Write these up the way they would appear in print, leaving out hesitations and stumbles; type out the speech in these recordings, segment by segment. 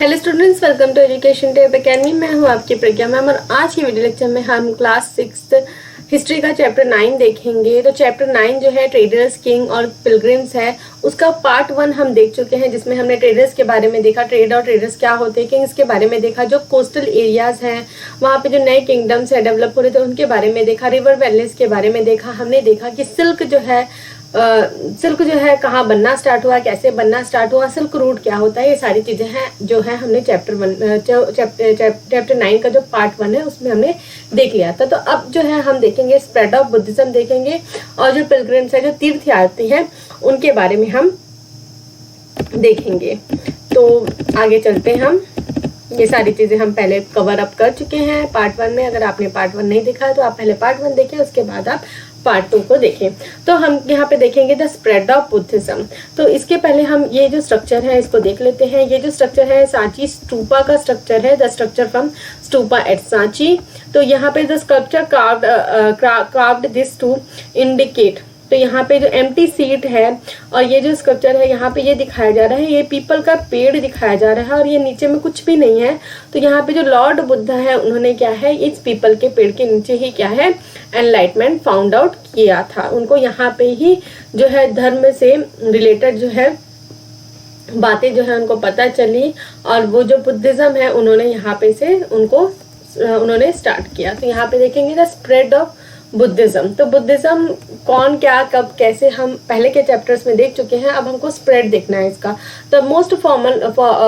Hello students, welcome to education tape academy. मैं हूं आपकी प्रज्ञा मैम और आज की वीडियो लेक्चर में हम क्लास 6 हिस्ट्री का चैप्टर 9 देखेंगे। तो चैप्टर 9 जो है ट्रेडर्स, किंग और पिलग्रिम्स है, उसका पार्ट 1 हम देख चुके हैं, जिसमें हमने ट्रेडर्स के बारे में देखा, ट्रेड और ट्रेडर्स क्या होते हैं, किंग्स के बारे में देखा, जो कोस्टल एरियाज हैं वहाँ पे जो नए किंगडम्स है डेवलप हो रहे थे उनके बारे में देखा, रिवर वैलीज के बारे में देखा। हमने देखा कि सिल्क जो है कहाँ बनना स्टार्ट हुआ, कैसे बनना स्टार्ट हुआ, सिल्क रूट क्या होता है, ये सारी चीजें हैं जो है हमने चैप्टर 9 का जो पार्ट 1 है उसमें हमने देख लिया था। तो अब जो है हम देखेंगे स्प्रेड ऑफ बुद्धिज्म देखेंगे और जो पिलग्रिम्स है, जो तीर्थयात्री हैं, उनके बारे में हम देखेंगे। तो आगे चलते हैं हम। ये सारी चीजें हम पहले कवर अप कर चुके हैं पार्ट 1 में। अगर आपने पार्ट 1 नहीं देखा है तो आप पहले पार्ट 1 देखें, उसके बाद आप पार्ट 2 को देखें। तो हम यहाँ पे देखेंगे द स्प्रेड ऑफ बुद्धिज्म। तो इसके पहले हम ये जो स्ट्रक्चर है इसको देख लेते हैं। ये जो स्ट्रक्चर है सांची स्तूपा का स्ट्रक्चर है, the structure from stupa at Sanchi. तो यहाँ पे the sculpture carved this to indicate. तो यहाँ पे जो एम्प्टी सीट है और ये जो स्कल्पचर है यहाँ पे ये दिखाया जा रहा है, ये पीपल का पेड़ दिखाया जा रहा है और ये नीचे में कुछ भी नहीं है। तो यहाँ पे जो लॉर्ड बुद्धा है उन्होंने क्या है, इस पीपल के पेड़ के नीचे ही क्या है एनलाइटमेंट फाउंड आउट किया था। उनको यहाँ पे ही जो है धर्म से रिलेटेड जो है बातें जो है उनको पता चली और वो जो बुद्धिज्म है उन्होंने यहाँ पे से उन्होंने स्टार्ट किया। तो यहाँ पे देखेंगे द स्प्रेड ऑफ बुद्धिज्म। तो बुद्धिज्म कौन, क्या, कब, कैसे हम पहले के चैप्टर्स में देख चुके हैं। अब हमको स्प्रेड देखना है इसका। The most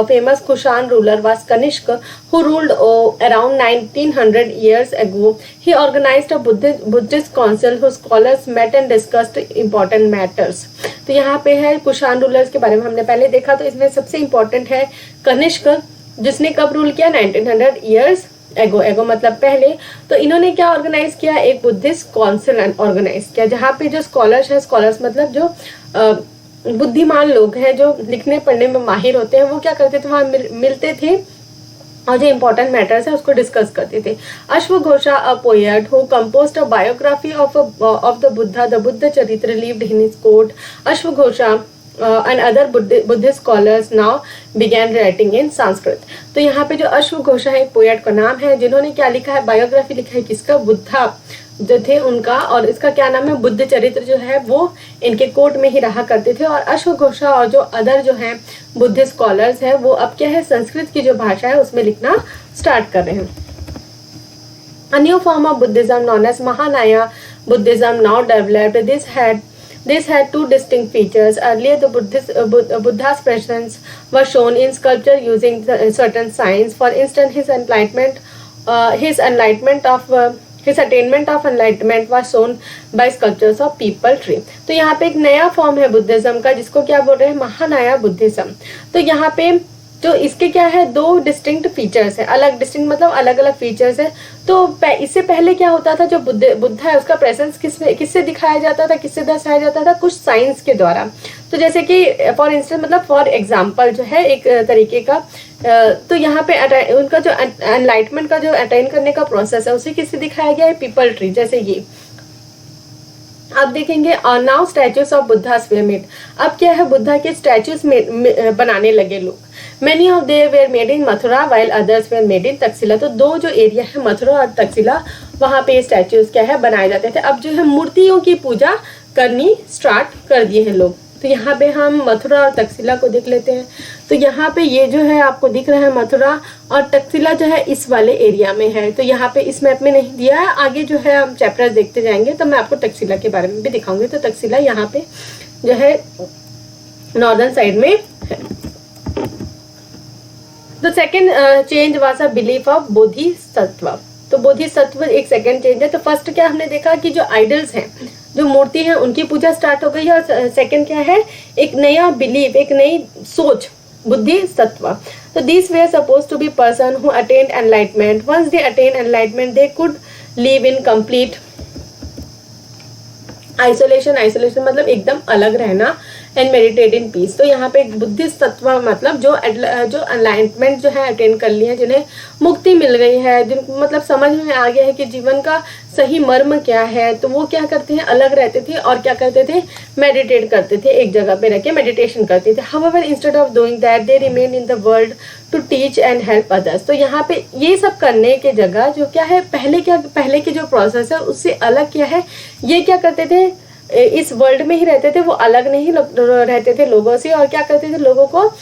famous Kushan ruler was Kanishka, who ruled around 1900 years ago. He organized a Buddhist council whose scholars met and discussed important matters. तो यहाँ पे है कुशान रूलर्स के बारे में हमने पहले देखा। तो इसमें सबसे इम्पोर्टेंट है कनिष्क, जिसने कब रूल किया 1900 years एगो मतलब पहले। तो इन्होंने क्या ऑर्गेनाइज किया, एक बुद्धिस्ट काउंसिल ऑर्गेनाइज किया, जहाँ पे जो स्कॉलर्स मतलब जो बुद्धिमान लोग हैं, जो लिखने पढ़ने में माहिर होते हैं, वो क्या करते थे, वहाँ मिलते थे और जो इम्पोर्टेंट मैटर्स है उसको डिस्कस करते थे। अश्वघोषा, a poet who composed a biography of the Buddha, the Buddha Charitra lived in his court. अश्वघोषा and other Buddhist scholars now began writing in Sanskrit. तो यहाँ पे जो अश्वघोषा है एक पोएट का नाम है, जिन्होंने क्या लिखा है, बायोग्राफी लिखा है किसका, बुद्धा जो थे उनका, और इसका क्या नाम है, बुद्ध चरित्र जो है वो इनके कोर्ट में ही रहा करते थे। और अश्वघोषा और जो अदर जो है बुद्धिस्ट स्कॉलर्स है वो अब क्या है, संस्कृत की जो भाषा है उसमें लिखना स्टार्ट कर रहे हैं। A new form of Buddhism known as Mahanaya Buddhism now developed. This had two distinct features. Earlier, the Buddha's presence was shown in sculpture using certain signs. For instance, his attainment of enlightenment was shown by sculptures of people tree. तो यहाँ पे एक नया form है Buddhism का, जिसको क्या बोल रहे हैं, महानाया बुद्धिज्म। तो यहाँ पे जो इसके क्या है, दो डिस्टिंक्ट फीचर्स है, डिस्टिंक्ट मतलब अलग अलग फीचर्स है। तो इससे पहले क्या होता था, जो बुद्धा है उसका प्रेजेंस किससे दिखाया जाता था, किससे दर्शाया जाता था, कुछ साइंस के द्वारा। तो जैसे कि फॉर इंस्टेंस मतलब फॉर एग्जाम्पल जो है एक तरीके का, तो यहाँ पे उनका जो एनलाइटमेंट का जो अटेन करने का प्रोसेस है उसे किससे दिखाया गया है, पीपल ट्री, जैसे ये अब देखेंगे। Now statues of Buddha were made. अब क्या है, बुद्धा के स्टैचूज बनाने लगे लोग। Many of they were made in Mathura while others were made in Takshashila. तो दो जो एरिया है मथुरा और तक्षशिला, वहां पे स्टैचूज क्या है बनाए जाते थे। अब जो है मूर्तियों की पूजा करनी स्टार्ट कर दिए हैं लोग। तो यहाँ पे हम मथुरा और तक्षशिला को देख लेते हैं। तो यहाँ पे ये जो है आपको दिख रहा है मथुरा, और तक्षशिला जो है इस वाले एरिया में है। तो यहाँ पे इस मैप में नहीं दिया है, आगे जो है हम चैप्टर्स देखते जाएंगे तो मैं आपको तक्षशिला के बारे में भी दिखाऊंगी। तो तक्षशिला यहाँ पे जो है नॉर्दर्न साइड में है। The second change was a belief of Bodhisattva. तो बोधिसत्व एक सेकेंड चेंज है। तो फर्स्ट क्या हमने देखा कि जो आइडल्स हैं, जो मूर्ति है, उनकी पूजा स्टार्ट हो गई है। और सेकंड क्या है, एक नया बिलीफ, एक नई सोच, बुद्धि सत्व। तो this way suppose to be person who attend enlightenment. Once they attain enlightenment they could live in complete isolation मतलब एकदम अलग रहना, एंड मेडिटेट इन पीस। तो यहाँ पे बुद्धिस्ट तत्व मतलब जो अलाइनमेंट जो है अटेंड कर लिए हैं, जिन्हें मुक्ति मिल गई है, जिनको मतलब समझ में आ गया है कि जीवन का सही मर्म क्या है, तो वो क्या करते हैं, अलग रहते थे और क्या करते थे, मेडिटेट करते थे, एक जगह पे रह के मेडिटेशन करते थे। However instead of doing that they remain in the world to teach and help others. तो यहाँ पे ये सब करने के जगह जो क्या है, पहले के जो प्रोसेस है उससे अलग क्या है, ये क्या करते थे, इस वर्ल्ड में ही रहते थे, वो अलग नहीं रहते थे लोगों से, और क्या करते थे, लोगों को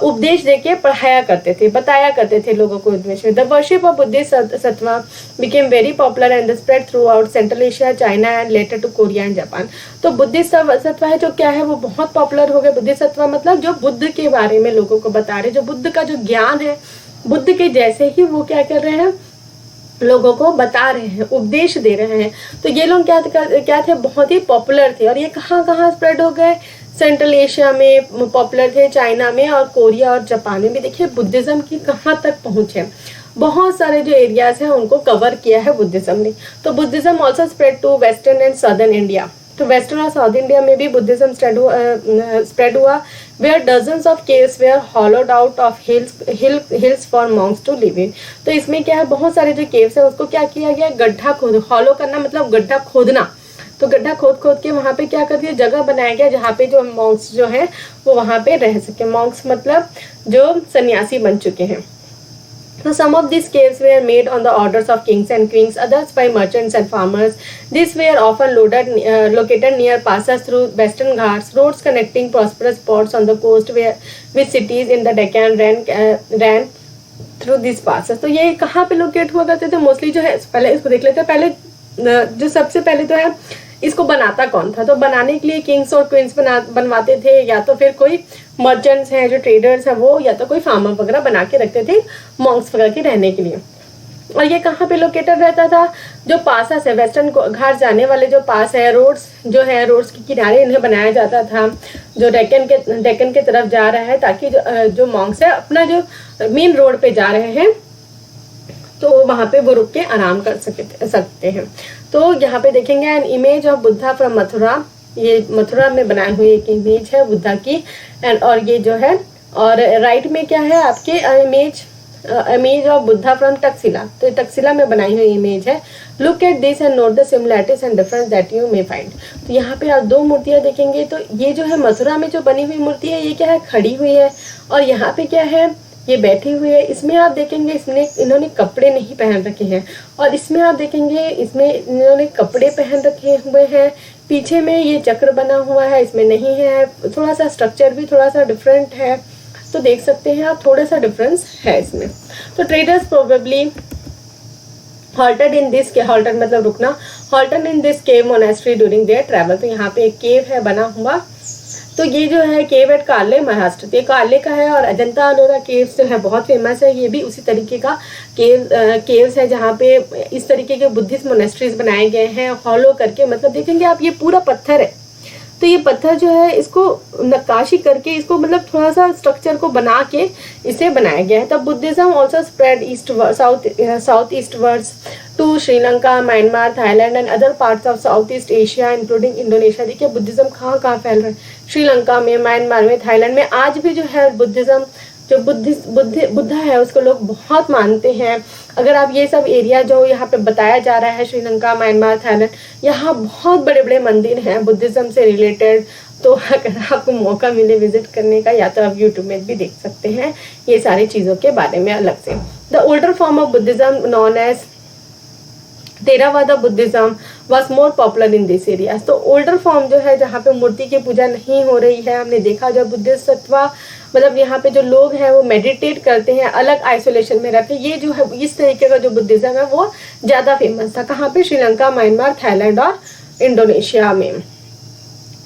उपदेश देके पढ़ाया करते थे, बताया करते थे लोगों को उपदेश। The worship of Bodhisattva became very popular and spread throughout central Asia, China and later to Korea and Japan. तो बुद्धिस्ट सत्वा है जो क्या है, वो बहुत पॉपुलर हो गया। बुद्धिस्ट सत्वा मतलब जो बुद्ध के बारे में लोगों को बता रहे, जो बुद्ध का जो ज्ञान है, बुद्ध के जैसे ही वो क्या कर रहे हैं, लोगों को बता रहे हैं, उपदेश दे रहे हैं। तो ये लोग क्या थे, बहुत ही पॉपुलर थे। और ये कहाँ कहाँ स्प्रेड हो गए, सेंट्रल एशिया में पॉपुलर थे, चाइना में और कोरिया और जापान में भी। देखिए बुद्धिज्म की कहाँ तक पहुँच है, बहुत सारे जो एरियाज हैं उनको कवर किया है बुद्धिज्म ने। तो Buddhism also spread to western and southern India. तो वेस्टर्न और साउथ इंडिया में भी बुद्धिज्म स्प्रेड हुआ, where dozens of caves were hollowed out of hills for monks to live in. तो इसमें क्या है, बहुत सारे जो केव्स है उसको क्या किया गया, गड्ढा खोद, हॉलो करना मतलब गड्ढा खोदना। तो गड्ढा खोद के वहाँ पे क्या कर दिया, जगह बनाया गया जहाँ पे जो मॉन्क्स जो है वो वहाँ पे रह सके। मॉन्क्स मतलब जो सन्यासी बन चुके हैं। So some of these caves were made on the orders of kings and queens, others by merchants and farmers. These were often located near passes through Western Ghats, roads connecting prosperous spots on the coast with cities in the Deccan ran through these passes. तो ये कहाँ पे locate हुआ करते थे, mostly जो है, पहले इसको देख लेते हैं। पहले जो सबसे पहले तो है, इसको बनाता कौन था, तो बनाने के लिए किंग्स और क्वींस बनवाते थे, या तो फिर कोई मर्चेंट्स हैं, जो ट्रेडर्स हैं वो, या तो कोई फार्मर वगैरह बना के रखते थे मॉन्क्स वगैरह के रहने के लिए। और ये कहाँ पे लोकेटेड रहता था, जो पासेस है, वेस्टर्न घाट जाने वाले जो पास है, रोड्स जो है, रोड्स के किनारे इन्हें बनाया जाता था, जो डेक्कन के तरफ जा रहा है, ताकि जो मॉन्क्स है अपना जो मेन रोड पे जा रहे हैं तो वहाँ पे वो रुक के आराम कर सकते हैं। तो यहाँ पे देखेंगे an image of Buddha from Mathura, ये मथुरा में बनाई हुई एक इमेज है बुद्धा की। एंड और ये जो है, और राइट में क्या है आपके image of Buddha from Taxila, तो टक्सिला में बनाई हुई इमेज है। Look at this and note the similarities and difference that you may find. तो यहाँ पे आप दो मूर्तियाँ देखेंगे। तो ये जो है मथुरा में जो बनी हुई मूर्ति है, ये क्या है, खड़ी हुई है, और यहाँ पे क्या है, ये बैठी हुई है। इसमें आप देखेंगे इन्होंने कपड़े नहीं पहन रखे हैं, और इसमें आप देखेंगे इसमें इन्होंने कपड़े पहन रखे हुए हैं। पीछे में ये चक्र बना हुआ है, इसमें नहीं है। थोड़ा सा स्ट्रक्चर भी थोड़ा सा डिफरेंट है, तो देख सकते हैं आप, थोड़ा सा डिफरेंस है इसमें। तो traders probably halted in this cave, halted मतलब रुकना, halted in this cave monastery during their travel। तो यहाँ पे एक केव है बना हुआ। तो ये जो है केव एट कार्ले महाराष्ट्र, ये कार्ले का है। और अजंता अलोरा केव्स जो है बहुत फेमस है, ये भी उसी तरीके का केव्स है जहाँ पे इस तरीके के बुद्धिस्ट मोनेस्ट्रीज बनाए गए हैं, हॉलो करके। मतलब देखेंगे आप, ये पूरा पत्थर है, तो ये पत्थर जो है इसको नक्काशी करके, इसको मतलब थोड़ा सा स्ट्रक्चर को बना के इसे बनाया गया है। तब Buddhism also spread south eastwards to Sri Lanka, Myanmar, Thailand and other parts of south east Asia including Indonesia. देखिए बुद्धिज्म कहाँ कहाँ फैल रहा है, श्रीलंका में, म्यांमार में, थाईलैंड में। आज भी जो है बुद्धिज्म, जो बुद्धा है उसको लोग बहुत मानते हैं। अगर आप ये सब एरिया जो यहाँ पे बताया जा रहा है, श्रीलंका, म्यांमार, थाईलैंड, यहाँ बहुत बड़े बड़े मंदिर हैं बुद्धिज्म से रिलेटेड। तो अगर आपको मौका मिले विजिट करने का, या तो आप यूट्यूब में भी देख सकते हैं ये सारी चीज़ों के बारे में अलग से। The older form of Buddhism known as Theravada Buddhism was more popular in this area। तो ओल्डर फॉर्म जो है, जहाँ पे मूर्ति की पूजा नहीं हो रही है, हमने देखा जो बुद्धिस्ट सत्वा मतलब यहाँ पे जो लोग हैं वो मेडिटेट करते हैं, अलग आइसोलेशन में रहते हैं। ये जो है इस तरीके का जो बुद्धिज्म है वो ज़्यादा फेमस था। कहाँ पे, श्रीलंका, म्यांमार, थाईलैंड और इंडोनेशिया में।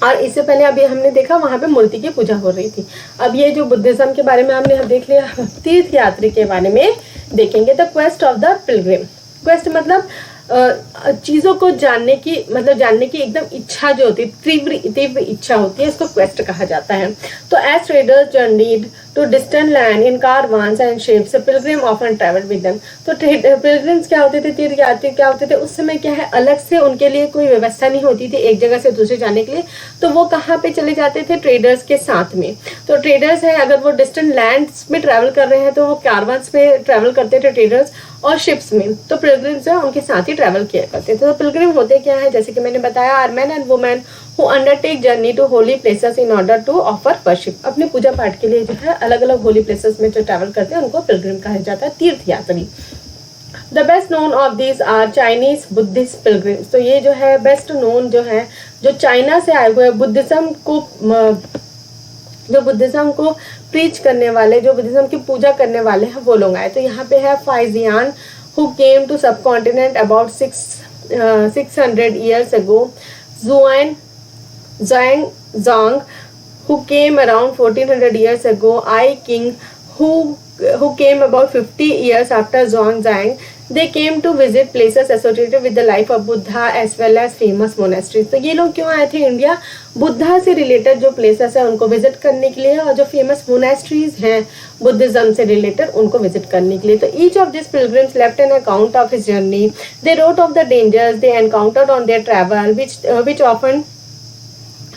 और इससे पहले अभी हमने देखा वहाँ पे मूर्ति की पूजा हो रही थी। अब ये जो बुद्धिज्म के बारे में हमने देख लिया, तीर्थ यात्री के बारे में देखेंगे। The quest of the Pilgrim, quest मतलब चीज़ों को जानने की, मतलब जानने की एकदम इच्छा जो होती है, तीव्र इच्छा होती है, इसको क्वेस्ट कहा जाता है। तो as traders journeyed to distant land in caravans and ships. Pilgrim often traveled with them. तो pilgrims क्या होते थे, तीर्थयात्री क्या होते थे, उस समय क्या है अलग से उनके लिए कोई व्यवस्था नहीं होती थी एक जगह से दूसरे जाने के लिए, तो वो कहाँ पे चले जाते थे, ट्रेडर्स के साथ में। तो ट्रेडर्स है, अगर वो डिस्टेंट लैंड्स में ट्रैवल कर रहे हैं तो वो कारवान्स में ट्रैवल करते थे ट्रेडर्स, और शिप्स में तो पिलग्रिम्स है उनके साथ ही ट्रैवल किया करते थे। तो पिलग्रिम होते क्या है, जैसे कि मैंने बताया, are men and women who undertake journey to holy places in order to offer worship. अपने पूजा पाठ के लिए जो है अलग अलग होली प्लेसेस में जो ट्रैवल करते हैं उनको पिलग्रिम कहा जाता है, तीर्थ यात्री। The best known of this are Chinese Buddhist pilgrims. तो ये जो है बेस्ट नोन जो है, जो चाइना से आए हुए बुद्धिज्म को प्रीच करने वाले, जो बुद्धिज्म की पूजा करने वाले हैं वो लोग आए। तो यहाँ पे है फाइजियान हु केम टू सब continent about 600 years ago, Zhang who came around 1400 years ago, Ai King who came about 50 years after Zhang. They came to visit places associated with the life of Buddha as well as famous monasteries. तो ये लोग क्यों आए थे India, Buddha से related जो places है उनको विजिट करने के लिए, और जो फेमस मोनेस्ट्रीज हैं बुद्धिज्म से रिलेटेड उनको विजिट करने के लिए। तो each of this pilgrims left an account of his journey. They wrote of the dangers they encountered on their travel which often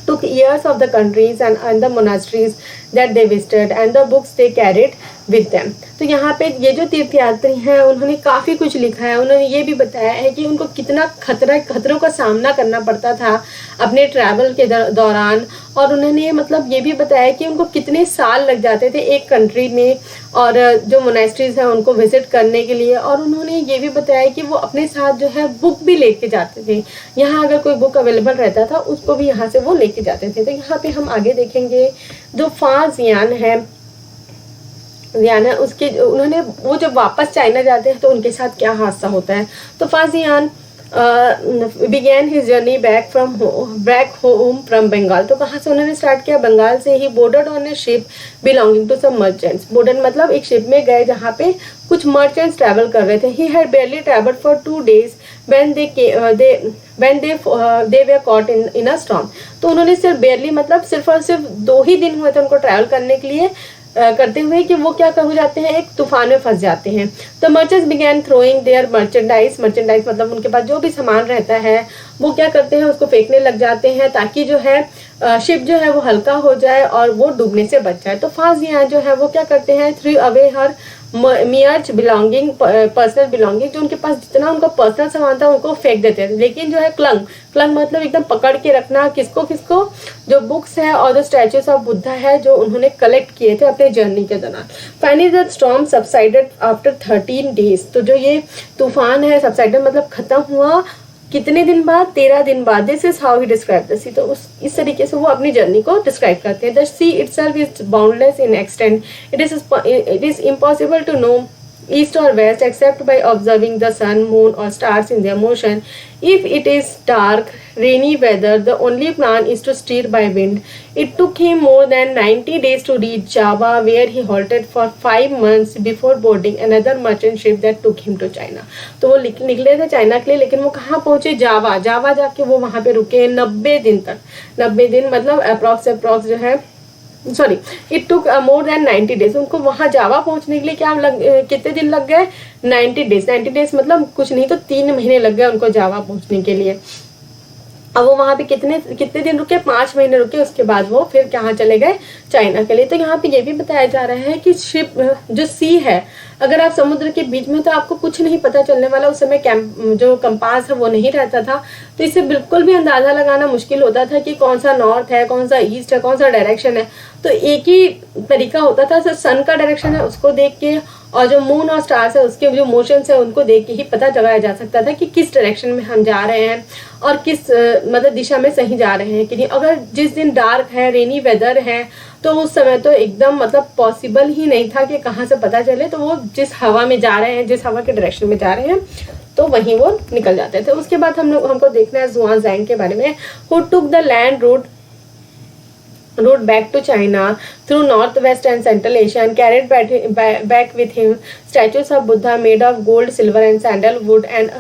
took years of the countries and the monasteries that they visited and the books they carried with them. तो यहाँ पे ये जो तीर्थयात्री हैं उन्होंने काफ़ी कुछ लिखा है। उन्होंने ये भी बताया है कि उनको कितना खतरों का सामना करना पड़ता था अपने ट्रैवल के दौरान, और उन्होंने मतलब ये भी बताया कि उनको कितने साल लग जाते थे एक कंट्री में और जो मोनेस्ट्रीज हैं उनको विजिट करने के लिए। और उन्होंने ये भी बताया कि वो अपने साथ जो है बुक भी लेके जाते थे, यहाँ अगर कोई बुक अवेलेबल रहता था उसको भी यहाँ से वो लेके जाते थे। तो यहाँ पे हम आगे देखेंगे जो फाजियान है उसके उन्होंने वो जब वापस चाइना जाते हैं तो उनके साथ क्या हादसा होता है। तो फाजियान began his journey back home from Bengal। तो कहाँ से उन्होंने स्टार्ट किया, बंगाल से ही। Boarded on a ship belonging to some merchants. Border मतलब एक शिप में गए जहाँ पे कुछ मर्चेंट्स ट्रैवल कर रहे थे। He had barely traveled for 2 days when they were caught in a storm। तो उन्होंने सिर्फ barely मतलब सिर्फ और सिर्फ 2 ही दिन हुए थे उनको ट्रैवल करने के लिए करते हुए कि वो क्या हो जाते हैं, एक तूफान में फंस जाते हैं। तो merchants began throwing their merchandise मतलब उनके पास जो भी सामान रहता है वो क्या करते हैं, उसको फेंकने लग जाते हैं ताकि जो है शिप जो है वो हल्का हो जाए और वो डूबने से बच जाए। तो फाजियां जो है वो क्या करते हैं, थ्रू अवे हर मियर्च बिलोंगिंग पर्सनल बिलोंगिंग, जो उनके पास जितना उनका पर्सनल सामान था उनको फेंक देते थे। लेकिन जो है क्लंग मतलब एकदम पकड़ के रखना, किसको जो बुक्स है और जो स्टैचूज ऑफ बुद्धा है जो उन्होंने कलेक्ट किए थे अपने जर्नी के दौरान। Finally the storm subsided after 13 days। तो जो ये तूफान है सबसाइडेड मतलब खत्म हुआ कितने दिन बाद, 13 दिन बाद। This is how he describe the sea. तो इस तरीके से वो अपनी जर्नी को डिस्क्राइब करते हैं। The sea itself is boundless in extent. It is impossible to know east or west except by observing the sun, moon or stars in their motion. If it is dark, rainy weather, the only plan is to steer by wind. It took him more than 90 days to reach Java, where he halted for 5 months before boarding another merchant ship that took him to China. तो वो निकले थे China के लिए, लेकिन वो कहाँ पहुँचे, जावा जाके वो वहाँ पे रुके 90 दिन तक। 90 दिन मतलब अप्रॉक्स जो है it took more than 90 days। उनको वहां जावा पहुंचने के लिए कितने दिन लग गए, 90 days। 90 days मतलब कुछ नहीं तो 3 महीने लग गए उनको जावा पहुंचने के लिए। अब वो वहां पे कितने दिन रुके, 5 महीने रुके। उसके बाद वो फिर कहाँ चले गए, चाइना के लिए। तो यहाँ पे ये भी बताया जा रहा है कि शिप जो सी है, अगर आप समुद्र के बीच में तो आपको कुछ नहीं पता चलने वाला। उस समय जो कंपास है वो नहीं रहता था, तो इससे बिल्कुल भी अंदाजा लगाना मुश्किल होता था कि कौन सा नॉर्थ है, कौन सा ईस्ट है, कौन सा डायरेक्शन है। तो एक ही तरीका होता था, सन का डायरेक्शन है उसको देख के और जो मून और स्टार्स है उसके जो मोशंस है उनको देख के ही पता लगाया जा सकता था कि किस डायरेक्शन में हम जा रहे हैं और किस मतलब दिशा में सही जा रहे हैं कि नहीं। अगर जिस दिन डार्क है, रेनी वेदर है, तो उस समय तो एकदम मतलब पॉसिबल ही नहीं था कि कहाँ से पता चले। तो वो जिस हवा में जा रहे हैं, जिस हवा के डायरेक्शन में जा रहे हैं, तो वहीं वो निकल जाते थे। उसके बाद हमको देखना है जुआन ज़ैंग के बारे में। Who took the land route back to China through northwest and central Asia and carried back with him statues of Buddha made of gold, silver and sandalwood and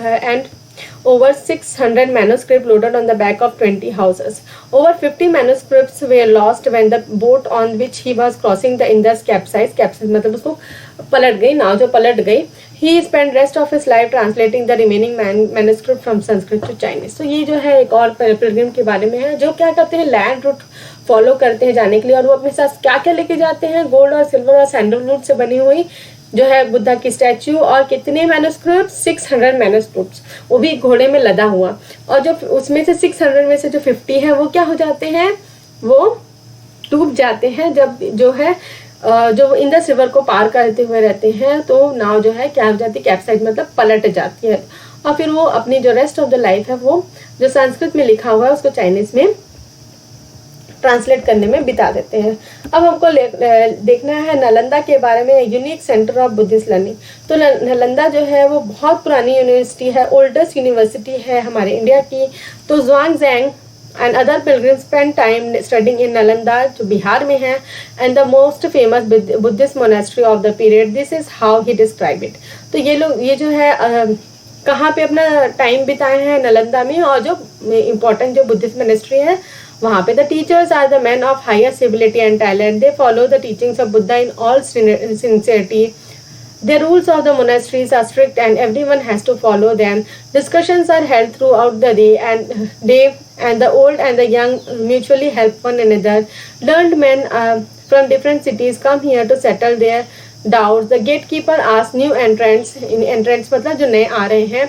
over 600 manuscripts loaded on the back of 20 houses. Over 50 manuscripts were lost when the boat on which he was crossing the Indus capsized. Capsized मतलब उसको पलट गई, नाव जो पलट गई. He spent rest of his life translating the remaining manuscript from Sanskrit to Chinese. तो ये जो है एक और पिलग्रिम के बारे में है जो क्या करते हैं, लैंड रूट फॉलो करते हैं जाने के लिए, और वो अपने साथ क्या क्या लेके जाते हैं, गोल्ड और सिल्वर और सैंडलवुड से बनी हुई जो है बुद्धा की स्टैच्यू, और कितने मैन्युस्क्रिप्ट, 600 मैन्युस्क्रिप्ट्स, वो भी घोड़े में लदा हुआ. और जो उसमें से 600 में से जो 50 है वो क्या हो जाते हैं, वो डूब जाते हैं. जब जो है जो इंडस रिवर को पार करते हुए रहते हैं तो नाव जो है क्या हो जाती है, कैप्साइज मतलब पलट जाती है. और फिर वो अपनी जो रेस्ट ऑफ द लाइफ है वो जो संस्कृत में लिखा हुआ है उसको चाइनीज में ट्रांसलेट करने में बिता देते हैं. अब हमको देखना है नालंदा के बारे में, unique centre of Buddhist learning. तो नालंदा जो है वो बहुत पुरानी यूनिवर्सिटी है, ओल्डेस्ट यूनिवर्सिटी है हमारे इंडिया की. तो ज़ुआंगज़ैंग and other pilgrims spent time studying in Nalanda जो बिहार में है, and the most famous Buddhist monastery of the period. This is how he described it. तो ये लोग ये जो है कहाँ पे अपना टाइम बिताए हैं, नालंदा में. और जो इम्पोर्टेंट जो बुद्धिस्ट मोनेस्ट्री है वहाँ पे the teachers are the men of highest ability and talent. They follow the teachings of Buddha in all sincerity. The rules of the monasteries are strict and everyone has to follow them. Discussions are held throughout the day and the old and the young mutually help one another. Learned men from different cities come here to settle their doubts. The gatekeeper asks new entrants, मतलब जो नए आ रहे हैं,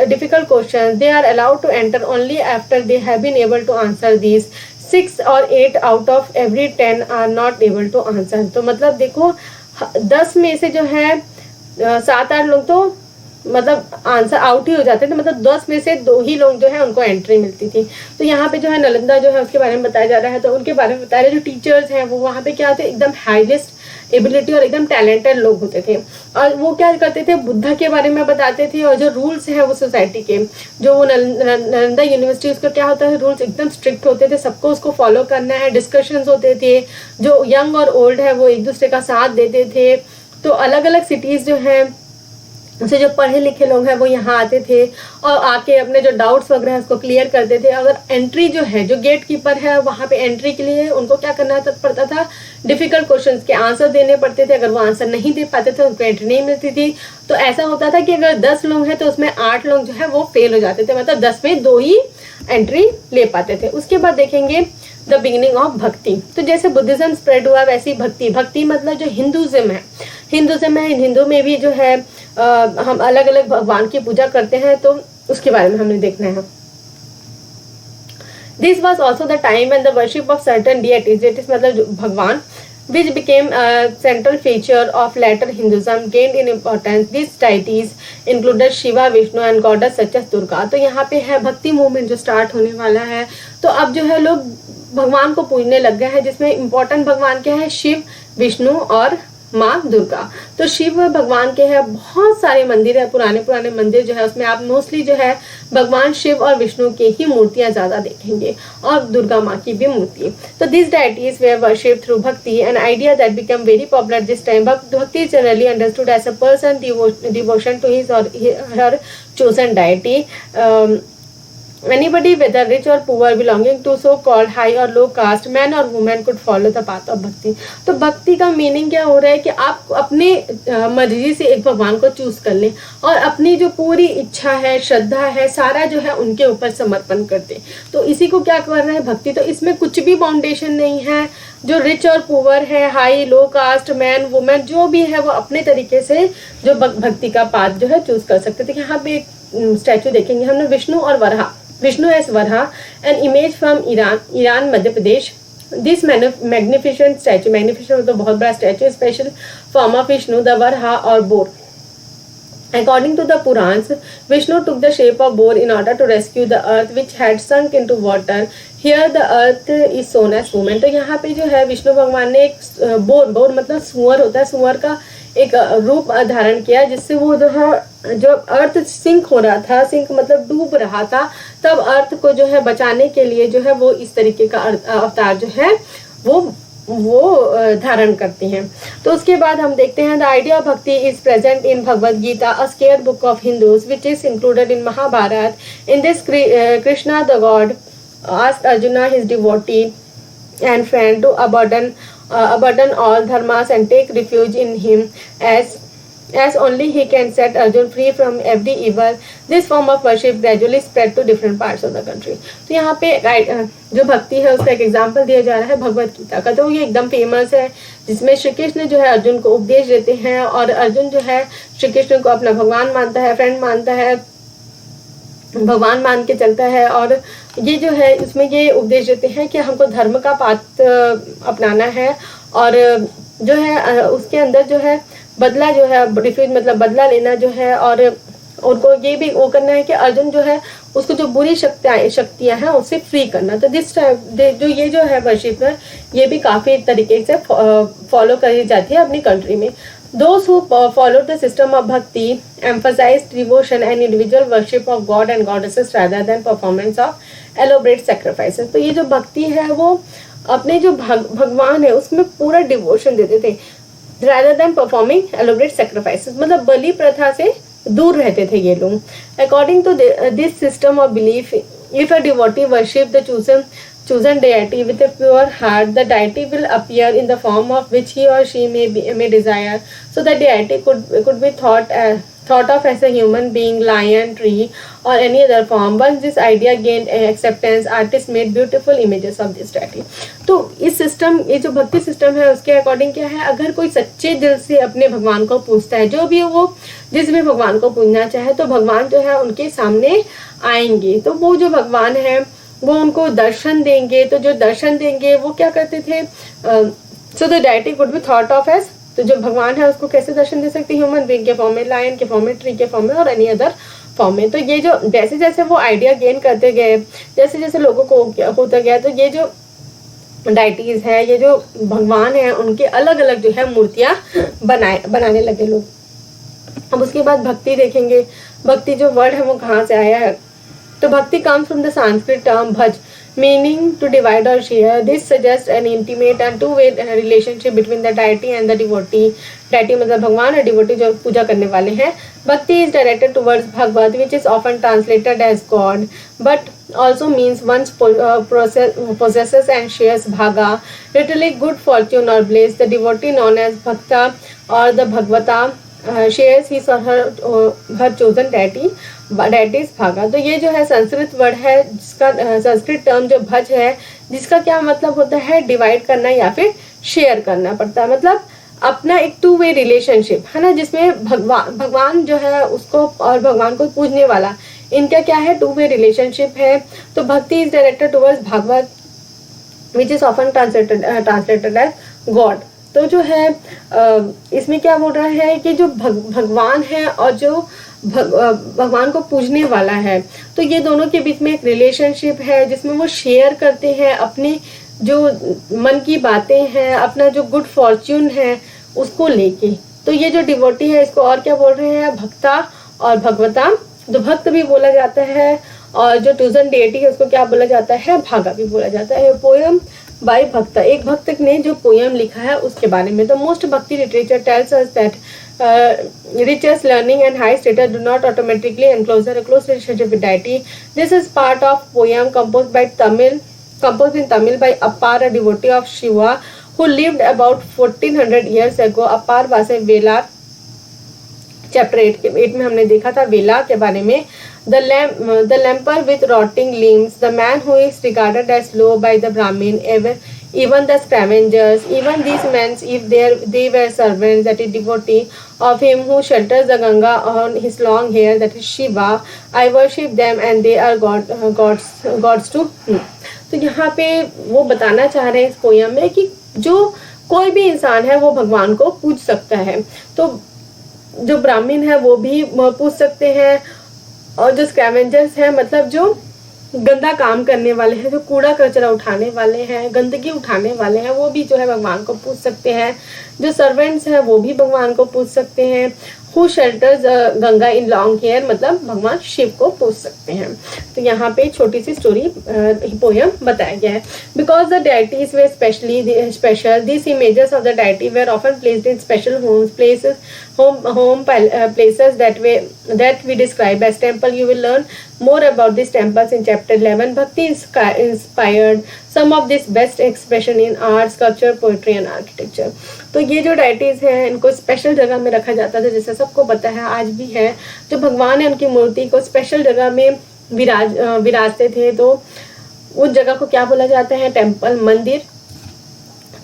difficult questions. They are allowed to enter only after they have been able to answer these. 6 or 8 out of every 10 are not able to answer. तो मतलब देखो 10 में से जो है 7-8 लोग तो मतलब आंसर आउट ही हो जाते थे, मतलब 10 में से 2 ही लोग जो है उनको एंट्री मिलती थी. तो यहाँ पे जो है नालंदा जो है उसके बारे में बताया जा रहा है. तो उनके बारे में बता रहे, जो टीचर्स हैं वो वहाँ पे क्या होते हैं, एकदम हाईएस्ट एबिलिटी और एकदम टैलेंटेड लोग होते थे. और वो क्या करते थे, बुद्धा के बारे में बताते थे. और जो रूल्स हैं वो सोसाइटी के, जो वो नालंदा यूनिवर्सिटी उसका क्या होता है, रूल्स एकदम स्ट्रिक्ट होते थे, सबको उसको फॉलो करना है. डिस्कशंस होते थे, जो यंग और ओल्ड है वो एक दूसरे का साथ देते थे. तो अलग अलग सिटीज़ जो है उसे जो पढ़े लिखे लोग हैं वो यहाँ आते थे और आके अपने जो डाउट्स वगैरह उसको क्लियर करते थे. अगर एंट्री जो है, जो गेट कीपर है वहाँ पे एंट्री के लिए उनको क्या करना पड़ता था, डिफिकल्ट क्वेश्चंस के आंसर देने पड़ते थे. अगर वो आंसर नहीं दे पाते थे उनको एंट्री नहीं मिलती थी. तो ऐसा होता था कि अगर 10 लोग हैं तो उसमें 8 लोग जो है वो फेल हो जाते थे, मतलब 10 में 2 ही एंट्री ले पाते थे. उसके बाद देखेंगे द बिगिनिंग ऑफ भक्ति. तो जैसे बुद्धिज्म स्प्रेड हुआ वैसी भक्ति मतलब जो हिंदुज्म है, हिंदू में भी जो है हम अलग अलग भगवान की पूजा करते हैं, तो उसके बारे में हमने देखना है. This was also the time and the worship of certain deities मतलब भगवान, which became a central feature of later Hinduism, gained in importance. These deities included Shiva, Vishnu and goddess such as Durga. तो यहाँ पे है भक्ति movement जो start होने वाला है. तो अब जो है लोग भगवान को पूजने लग गए हैं, जिसमें इम्पोर्टेंट भगवान क्या है, शिव, विष्णु और माँ दुर्गा. तो शिव भगवान के हैं बहुत सारे मंदिर है, पुराने मंदिर जो है उसमें आप मोस्टली जो है भगवान शिव और विष्णु के ही मूर्तियां ज्यादा देखेंगे और दुर्गा माँ की भी मूर्ति. तो this deities were worship through bhakti, an idea that become very popular this time. Bhakti is generally understood as a person devotion to his or her chosen deity. Anybody, whether rich or poor, belonging to so-called high or low caste, man or woman, could follow the path of bhakti. तो भक्ति का meaning क्या हो रहा है कि आप अपने मर्जी से एक भगवान को चूज कर लें और अपनी जो पूरी इच्छा है, श्रद्धा है, सारा जो है उनके ऊपर समर्पण कर दें. तो इसी को क्या कर रहा है भक्ति. तो इसमें कुछ भी बाउंडेशन नहीं है. जो रिच और पुअर है, high low caste, man women, जो भी है वो अपने तरीके से जो भक्ति का पाथ जो है चूज कर सकते थे. यहाँ पे एक स्टैचू देखेंगे हमने, विष्णु और Varaha. Vishnu as Varaha, an image from Iran, Madhya Pradesh. This magnificent statue, magnificent मतलब बहुत बड़ा statue, special form of Vishnu, the Varaha or boar. According to the Purans, Vishnu took the shape of boar in order to rescue the earth which had sunk into water. Here the earth is shown as woman. तो यहाँ पे जो है विष्णु भगवान ने एक bore मतलब सुअर होता है, सुअर का एक रूप धारण किया, जिससे वो जो है जो अर्थ सिंक हो रहा था, सिंक मतलब डूब रहा था, तब अर्थ को जो है बचाने के लिए जो है वो इस तरीके का अवतार जो है वो वो धारण करती हैं। तो उसके बाद हम देखते हैं the idea of bhakti is present in Bhagavad Gita, a sacred book of Hindus which is included in Mahabharata. In this Krishna the god asked Arjuna his devotee and friend to abandon all dharmas and take refuge in him as only he can set Arjun free from every evil. This form of worship gradually spread to different parts of the country. तो यहाँ पे जो भक्ति है उसका एक example दिया जा रहा है भगवत गीता का। तो ये एकदम फेमस है, जिसमें श्री कृष्ण जो है अर्जुन को उपदेश देते हैं और अर्जुन जो है श्री कृष्ण को अपना भगवान मानता है, फ्रेंड मानता है, भगवान मान के चलता है। और ये जो है इसमें ये उपदेश देते हैं कि हमको धर्म का पाथ अपनाना है और जो है उसके अंदर जो है बदला जो है रिफ्यूज मतलब बदला लेना जो है, और उनको ये भी वो करना है कि अर्जुन जो है उसको जो बुरी शक्तियां हैं उससे फ्री करना। तो दिस जो ये जो है वर्शिप है ये भी काफ़ी तरीके से फॉलो करी जाती है अपनी कंट्री में। Those who followed the system of bhakti emphasized devotion and individual worship of God and goddesses rather than performance of elaborate sacrifices। तो ये जो भक्ति है वो अपने जो भगवान है उसमें पूरा डिवोशन देते थे rather than performing elaborate sacrifices, मतलब बलि प्रथा से दूर रहते थे ये लोग। According to this system of belief, if a devotee worship the chosen deity with a pure heart, the deity will appear in the form of which he or she may desire. So the deity could be thought of as a human being, lion, tree, or any other form. Once this idea gained acceptance, artists made beautiful images of this deity. तो इस system, ये जो भक्ति system है उसके according क्या है, अगर कोई सच्चे दिल से अपने भगवान को पूजता है, जो भी वो जिस भी भगवान को पूजना चाहे, तो भगवान जो है उनके सामने आएंगे। तो वो जो भगवान है वो उनको दर्शन देंगे। तो जो दर्शन देंगे वो क्या करते थे, so the deity could be thought of as, तो जो भगवान है उसको कैसे दर्शन दे सकते, ह्यूमन बीइंग के फॉर्म में, लायन के फॉर्म में, ट्री के फॉर्म में और एनी अदर फॉर्म में। तो ये जो जैसे जैसे वो आइडिया गेन करते गए, जैसे जैसे लोगों को होता गया, तो ये जो डाइटीज है, ये जो भगवान है, उनके अलग अलग जो है मूर्तियां बनाने लगे लोग। अब उसके बाद भक्ति देखेंगे। भक्ति जो वर्ड है वो कहाँ से आया है, तो भक्ति comes from the Sanskrit term bhaj, meaning to divide or share. This suggests an intimate and two-way relationship between the deity and the devotee. Deity मतलब भगवान और devotee जो पूजा करने वाले हैं। Bhakti is directed towards Bhagavad, which is often translated as God, but also means one possesses and shares bhaga, literally good fortune or bliss. The devotee known as Bhakta or the Bhagavata shares his or her chosen deity's भागा। तो ये जो है Sanskrit word है, जिसका Sanskrit term जो भज है, जिसका क्या मतलब होता है, डिवाइड करना या फिर शेयर करना पड़ता है। मतलब अपना एक टू वे रिलेशनशिप है ना, जिसमें भगवान जो है उसको और भगवान को पूजने वाला, इनका क्या है, टू वे रिलेशनशिप है। तो bhakti is directed towards Bhagavat which is often translated as god. तो जो है इसमें क्या बोल रहा है कि जो भगवान है और जो भगवान को पूजने वाला है, तो ये दोनों के बीच में एक रिलेशनशिप है जिसमें वो शेयर करते हैं अपने जो मन की बातें हैं, अपना जो गुड फॉर्च्यून है उसको लेके। तो ये जो डिवोटी है इसको और क्या बोल रहे हैं, भक्ता और भगवता। तो भक्त भी बोला जाता है और जो चोजन डेटी है उसको क्या बोला जाता है, भागा भी बोला जाता है। पोयम बाय भक्ता, एक भक्त ने जो पोयम लिखा है उसके बारे में। द मोस्ट भक्ति literature tells us that riches, learning and high status do not automatically enclose a close relationship with deity. This is part of poem composed in Tamil by Appar, a devotee of Shiva who lived about 1400 years ago. Appar was a Vela, chapter 8 में हमने देखा था वेला के बारे में। The lamper with rotting limbs, the man who is regarded as low by the Brahmin, even the scavengers, even these men, if they were servants, that is devotee of him who shelters the Ganga on his long hair, that is Shiva, I worship them and they are gods to me. तो यहाँ पे वो बताना चाह रहे हैं इस poem में कि जो कोई भी इंसान है वो भगवान को पूज सकता है। तो जो ब्राह्मण है वो भी पूछ सकते हैं, और जो स्कैवेंजर्स हैं मतलब जो गंदा काम करने वाले हैं, जो कूड़ा कचरा उठाने वाले हैं, गंदगी उठाने वाले हैं, वो भी जो है भगवान को पूछ सकते हैं। जो सर्वेंट्स हैं वो भी भगवान को पूछ सकते हैं, who shelters Ganga in long hair, मतलब भगवान शिव को पूछ सकते हैं। तो यहाँ पे छोटी सी स्टोरी पोयम बताया गया है। Because the deities were especially special, this images of the deity were often placed in special homes places home places that we describe as temple. You will learn more about these temples in chapter 11. Bhakti inspired some of this best expression in art, sculpture, poetry and architecture. तो ये जो deities हैं इनको special जगह में रखा जाता था, जैसे सबको पता है आज भी है। जो भगवान है उनकी मूर्ति को स्पेशल जगह में विराजते थे, तो उस जगह को क्या बोला जाता है? टेम्पल, मंदिर।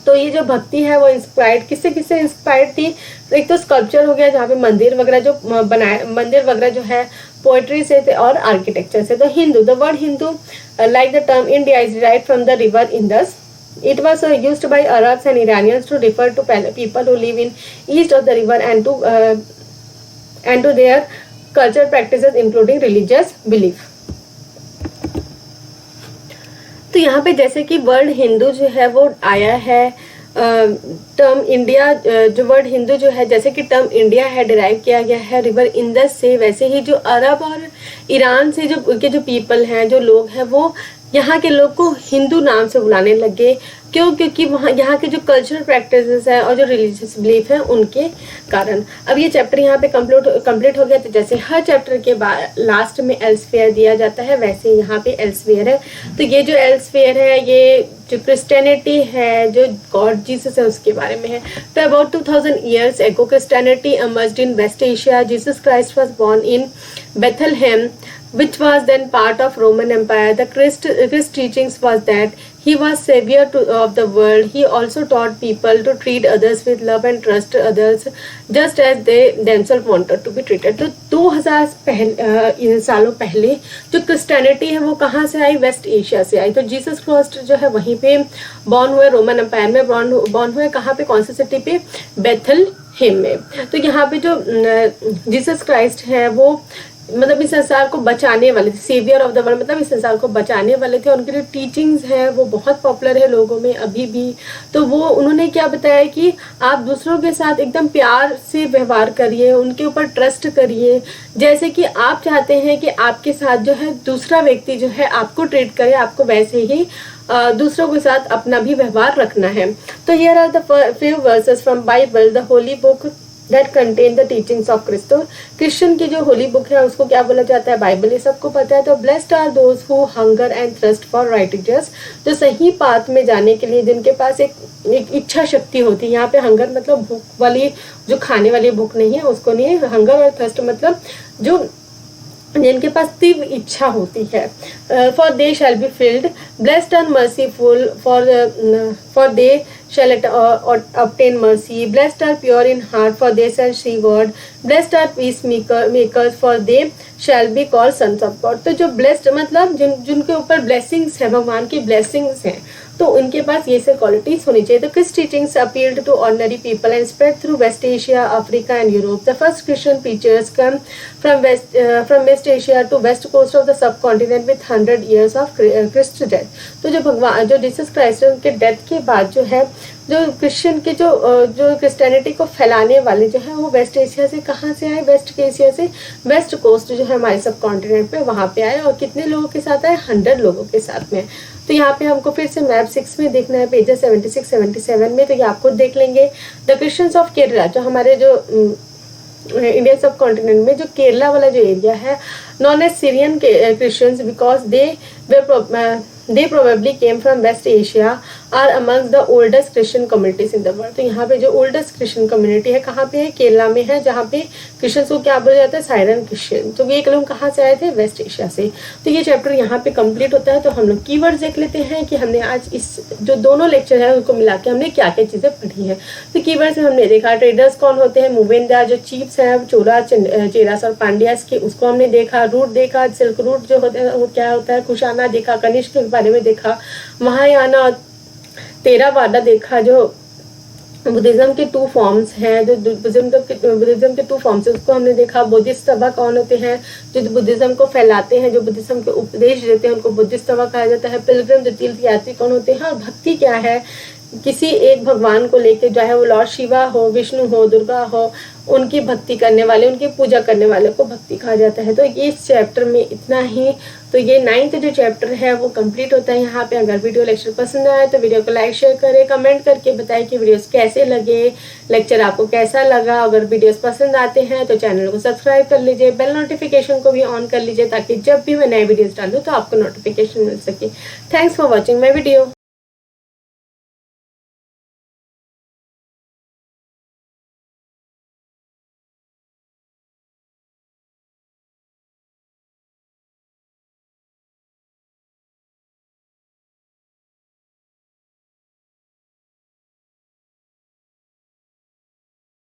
तो ये जो भक्ति है वो इंस्पायर्ड किससे इंस्पायर्ड थी? तो एक तो स्कल्पचर हो गया जहाँ पे मंदिर वगैरह जो बनाए, मंदिर वगैरह जो है पोएट्री से थे और आर्किटेक्चर से। तो Hindu, the word Hindu like the term India is derived from the river Indus. It was used by Arabs and Iranians to refer to people who live in east of the river and to their cultural practices including religious belief. तो यहाँ पे जैसे कि word Hindu जो है वो आया है, टर्म इंडिया, जो वर्ड हिंदू जो है जैसे कि टर्म इंडिया है डिराइव किया गया है रिवर इंडस से, वैसे ही जो अरब और ईरान से जो उनके जो पीपल हैं, जो लोग हैं, वो यहाँ के लोग को हिंदू नाम से बुलाने लगे। क्यों? क्योंकि वहाँ यहाँ के जो कल्चरल प्रैक्टिसेस हैं और जो रिलीजियस बिलीफ हैं उनके कारण। अब ये चैप्टर यहाँ पे कंप्लीट हो गया। तो जैसे हर चैप्टर के बाद लास्ट में एल्सफेयर दिया जाता है, वैसे यहाँ पे एल्सफेयर है। तो ये जो एल्सफेयर है ये जो क्रिश्चियनिटी है, जो गॉड जीसस है उसके बारे में है। तो about 2000 years ago Christianity emerged in West Asia. Jesus Christ was born in Bethlehem, which was then part of Roman Empire. The Christ teachings was that he was savior of the world. He also taught people to treat others with love and trust others just as they themselves wanted to be treated. तो 2000 सालों पहले जो Christianity है वो कहाँ से आई? Waste Asia से आई। तो जीसस क्राइस्ट जो है वहीं पे बॉर्न हुए, रोमन एम्पायर में बॉर्न हुए। कहाँ पे? कौन सी सिटी पे? बेथलहेम में। तो यहाँ पे जो जीसस क्राइस्ट है वो मतलब इस संसार को बचाने वाले थे, सेवियर ऑफ द वर्ल्ड, मतलब इस संसार को बचाने वाले थे। उनकी जो टीचिंग्स है वो बहुत पॉपुलर है लोगों में अभी भी। तो वो उन्होंने क्या बताया कि आप दूसरों के साथ एकदम प्यार से व्यवहार करिए, उनके ऊपर ट्रस्ट करिए, जैसे कि आप चाहते हैं कि आपके साथ जो है दूसरा व्यक्ति जो है आपको ट्रीट करे, आपको वैसे ही दूसरों के साथ अपना भी व्यवहार रखना है। तो here are the few verses from Bible, the holy book that contain the teachings of Christ. Christian की जो होली बुक है उसको क्या बोला जाता है? बाइबल। ये सबको पता है। तो blessed are those who hunger and thirst for righteousness, जो सही पाथ में जाने के लिए जिनके पास एक इच्छा शक्ति होती है। यहाँ पे हंगर मतलब भूख वाली, जो खाने वाली भूख नहीं है उसको नहीं है। हंगर और थर्स्ट मतलब जो जिनके पास तीव्र इच्छा होती है। For they shall be filled, blessed are merciful for they shall obtain mercy, blessed are pure in heart for they shall see God, blessed are peacemakers for they shall be called sons of God. तो जो blessed मतलब जिनके ऊपर blessings है, भगवान की blessings हैं, तो उनके पास ये सब क्वालिटीज होनी चाहिए। तो Christ teachings appealed to ordinary people and spread through West Asia, Africa and Europe. The first Christian preachers come from West Asia to west coast of the subcontinent with 100 years of Christ's death. तो जो Jesus Christ के death के बाद जो है जो Christian के जो क्रिश्चियनिटी को फैलाने वाले जो है वो वेस्ट एशिया से कहाँ से आए? वेस्ट एशिया से वेस्ट कोस्ट जो है हमारे सब कॉन्टिनेंट पे, वहाँ पे आए। और कितने लोगों के साथ आए? 100 लोगों के साथ में। तो यहाँ पे हमको फिर से मैप 6 में देखना है, पेजेस 76-77 में। तो ये आपको देख लेंगे। द क्रिश्चियंस ऑफ केरला, जो हमारे जो इंडियन सब कॉन्टिनेंट में जो केरला वाला जो एरिया है, known as Syrian Christians because they probably came from West Asia, are amongst the oldest Christian communities in the world. तो यहाँ पे जो oldest Christian community है कहाँ पे है? केरला में है, जहाँ पे क्रिश्चियंस को क्या बोला जाता है? Siren Christian. तो ये लोग कहाँ से आए थे? वेस्ट एशिया से। तो ये चैप्टर यहाँ पे कंप्लीट होता है। तो हम लोग कीवर्ड्स देख लेते हैं कि हमने आज इस जो दोनों लेक्चर है उनको मिला के हमने क्या क्या चीज़ें पढ़ी है। तो कीवर्ड्स में हमने देखा ट्रेडर्स कौन होते हैं, मूवेंदा जो चीफ्स हैं, चोला चेरास और पांड्यास के, उसको हमने देखा। रूट देखा, सिल्क रूट जो होता है वो क्या होता है, कुशाना देखा, कनिष्क के बारे में देखा, महायाना और तेरावादा देखा, जो बुद्धिज्म के 2 फॉर्म्स हैं, जो बुद्धिज्म के 2 फॉर्म्स है उसको हमने देखा। बुद्धिस्ट सभा कौन होते हैं, जो बुद्धिज्म को फैलाते हैं, जो बुद्धिज्म के उपदेश देते हैं, उनको बुद्धिस्ट सभा कहा जाता है। पिलग्रिम जो तीर्थ यात्री कौन होते हैं, और भक्ति क्या है, किसी एक भगवान को लेके, चाहे वो लॉर्ड शिवा हो, विष्णु हो, दुर्गा हो, उनकी भक्ति करने वाले, उनकी पूजा करने वाले को भक्ति कहा जाता है। तो ये इस चैप्टर में इतना ही। तो ये 9th जो चैप्टर है वो कंप्लीट होता है यहाँ पे। अगर वीडियो लेक्चर पसंद आए तो वीडियो को लाइक शेयर करें, कमेंट करके बताएं कि वीडियोस कैसे लगे, लेक्चर आपको कैसा लगा। अगर वीडियोस पसंद आते हैं तो चैनल को सब्सक्राइब कर लीजिए, बेल नोटिफिकेशन को भी ऑन कर लीजिए ताकि जब भी मैं नए वीडियोस डालूँ तो आपको नोटिफिकेशन मिल सके। Thanks for watching my video.